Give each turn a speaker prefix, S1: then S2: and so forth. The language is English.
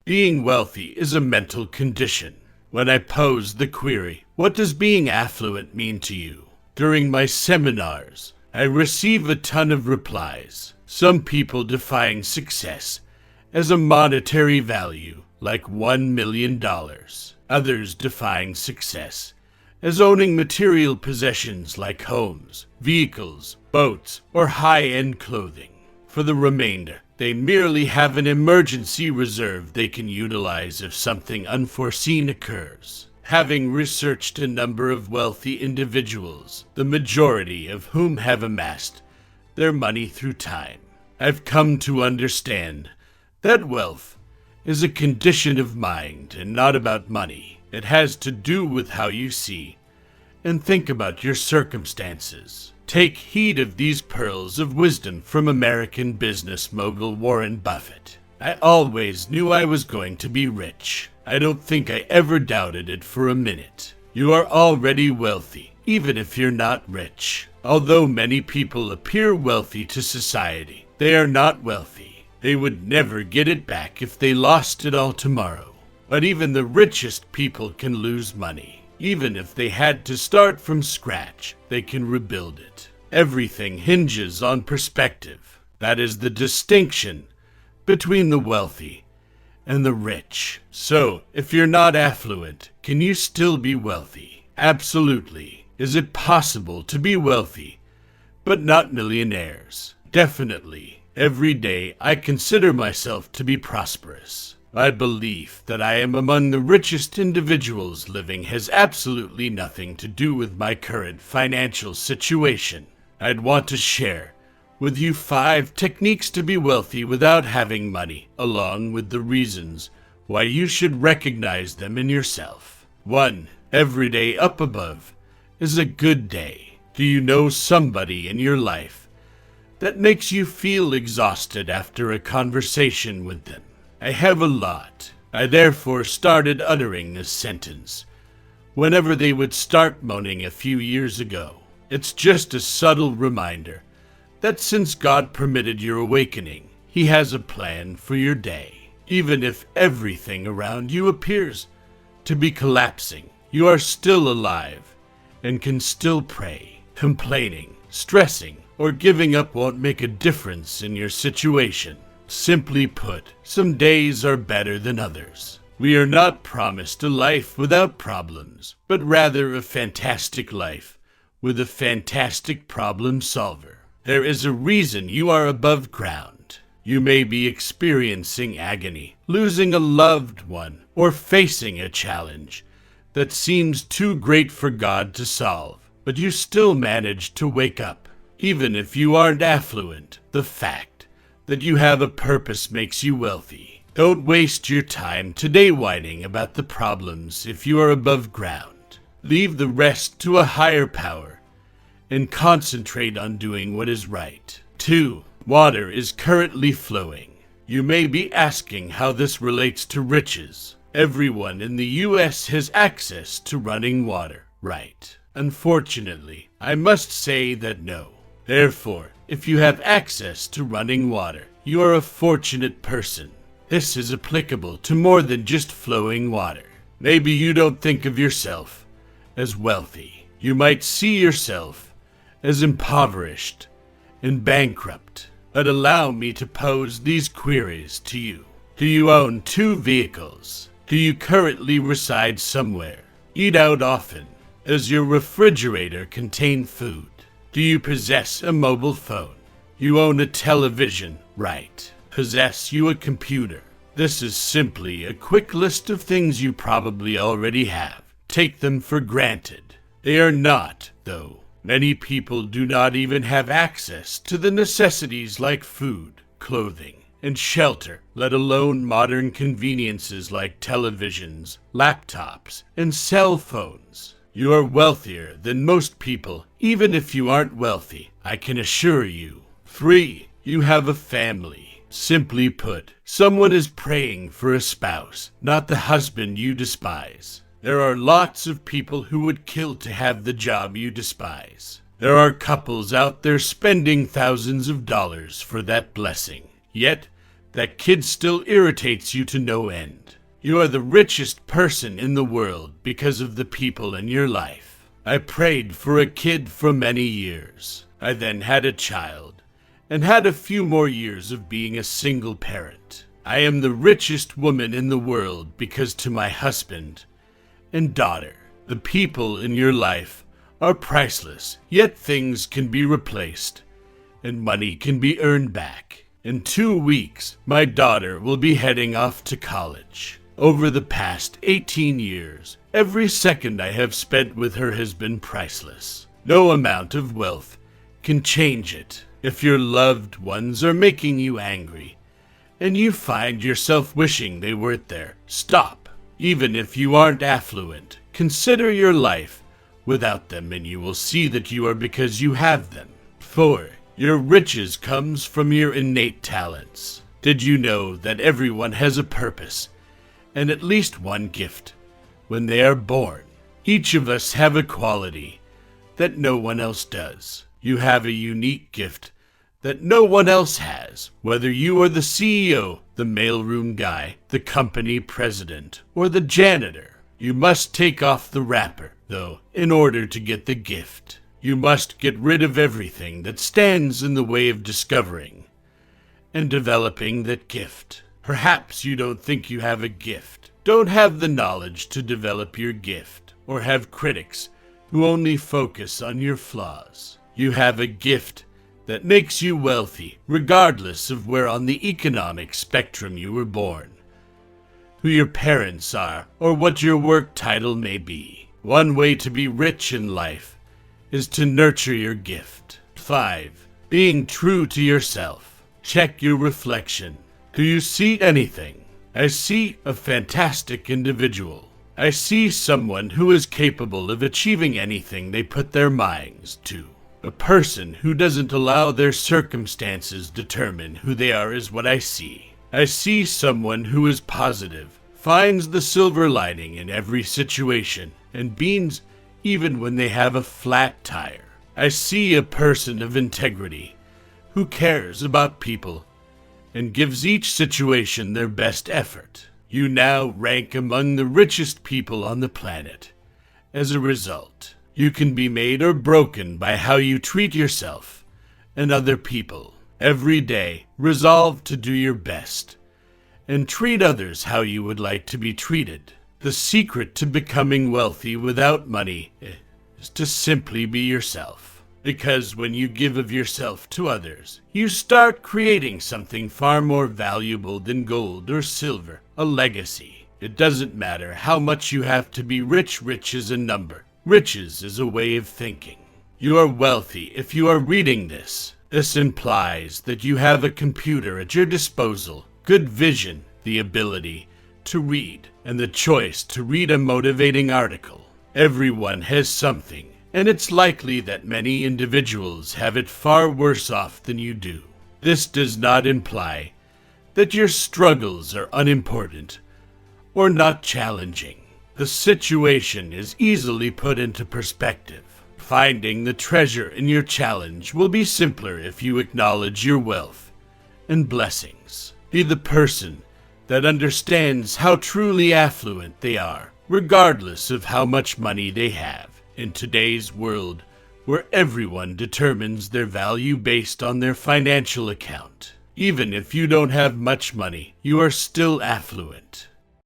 S1: Being wealthy is a mental condition. When I pose the query, what does being affluent mean to you? During my seminars, I receive a ton of replies. Some people define success as a monetary value, like $1 million. Others define success as owning material possessions like homes, vehicles, boats, or high-end clothing. For the remainder, they merely have an emergency reserve they can utilize if something unforeseen occurs. Having researched a number of wealthy individuals, the majority of whom have amassed their money through time, I've come to understand that wealth is a condition of mind and not about money. It has to do with how you see and think about your circumstances. Take heed of these pearls of wisdom from American business mogul Warren Buffett. I always knew I was going to be rich. I don't think I ever doubted it for a minute. You are already wealthy, even if you're not rich. Although many people appear wealthy to society, they are not wealthy. They would never get it back if they lost it all tomorrow. But even the richest people can lose money. Even if they had to start from scratch, they can rebuild it. Everything hinges on perspective. That is the distinction between the wealthy and the rich. So, if you're not affluent, can you still be wealthy? Absolutely. Is it possible to be wealthy, but not millionaires? Definitely. Every day, I consider myself to be prosperous. My belief that I am among the richest individuals living has absolutely nothing to do with my current financial situation. I'd want to share with you 5 techniques to be wealthy without having money, along with the reasons why you should recognize them in yourself. 1. Every day up above is a good day. Do you know somebody in your life that makes you feel exhausted after a conversation with them? I have a lot. I therefore started uttering this sentence whenever they would start moaning a few years ago. It's just a subtle reminder that since God permitted your awakening, He has a plan for your day. Even if everything around you appears to be collapsing, you are still alive and can still pray. Complaining, stressing, or giving up won't make a difference in your situation. Simply put, some days are better than others. We are not promised a life without problems, but rather a fantastic life with a fantastic problem solver. There is a reason you are above ground. You may be experiencing agony, losing a loved one, or facing a challenge that seems too great for God to solve, but you still manage to wake up. Even if you aren't affluent, the fact that you have a purpose makes you wealthy. Don't waste your time today whining about the problems if you are above ground. Leave the rest to a higher power and concentrate on doing what is right. 2. Water is currently flowing. You may be asking how this relates to riches. Everyone in the U.S. has access to running water, right? Unfortunately, I must say that no. Therefore, if you have access to running water, you are a fortunate person. This is applicable to more than just flowing water. Maybe you don't think of yourself as wealthy. You might see yourself as impoverished and bankrupt. But allow me to pose these queries to you. Do you own 2 vehicles? Do you currently reside somewhere? Eat out often? Does your refrigerator contain food? Do you possess a mobile phone? You own a television, right? Possess you a computer? This is simply a quick list of things you probably already have. Take them for granted. They are not, though. Many people do not even have access to the necessities like food, clothing, and shelter, let alone modern conveniences like televisions, laptops, and cell phones. You are wealthier than most people, even if you aren't wealthy, I can assure you. 3. You have a family. Simply put, someone is praying for a spouse, not the husband you despise. There are lots of people who would kill to have the job you despise. There are couples out there spending thousands of dollars for that blessing. Yet, That kid still irritates you to no end. You are the richest person in the world because of the people in your life. I prayed for a kid for many years. I then had a child, and had a few more years of being a single parent. I am the richest woman in the world because to my husband and daughter, the people in your life are priceless, yet things can be replaced, and money can be earned back. In 2 weeks, my daughter will be heading off to college. Over the past 18 years, every second I have spent with her has been priceless. No amount of wealth can change it. If your loved ones are making you angry, and you find yourself wishing they weren't there, stop. Even if you aren't affluent, consider your life without them, and you will see that you are because you have them. 4. Your riches comes from your innate talents. Did you know that everyone has a purpose and at least one gift when they are born? Each of us have a quality that no one else does. You have a unique gift that no one else has, whether you are the CEO, the mailroom guy, the company president, or the janitor. You must take off the wrapper, though, in order to get the gift. You must get rid of everything that stands in the way of discovering and developing that gift. Perhaps you don't think you have a gift, don't have the knowledge to develop your gift, or have critics who only focus on your flaws. You have a gift that makes you wealthy, regardless of where on the economic spectrum you were born, who your parents are, or what your work title may be. One way to be rich in life is to nurture your gift. 5. Being true to yourself. Check your reflection. Do you see anything? I see a fantastic individual. I see someone who is capable of achieving anything they put their minds to. A person who doesn't allow their circumstances determine who they are is what I see. I see someone who is positive, finds the silver lining in every situation, and beams even when they have a flat tire. I see a person of integrity who cares about people and gives each situation their best effort. You now rank among the richest people on the planet. As a result, you can be made or broken by how you treat yourself and other people. Every day, resolve to do your best and treat others how you would like to be treated. The secret to becoming wealthy without money is to simply be yourself. Because when you give of yourself to others, you start creating something far more valuable than gold or silver, a legacy. It doesn't matter how much you have to be rich. Rich is a number. Riches is a way of thinking. You are wealthy if you are reading this. This implies that you have a computer at your disposal, good vision, the ability to read, and the choice to read a motivating article. Everyone has something, and it's likely that many individuals have it far worse off than you do. This does not imply that your struggles are unimportant or not challenging. The situation is easily put into perspective. Finding the treasure in your challenge will be simpler if you acknowledge your wealth and blessings. Be the person that understands how truly affluent they are, regardless of how much money they have. In today's world, where everyone determines their value based on their financial account, even if you don't have much money, you are still affluent.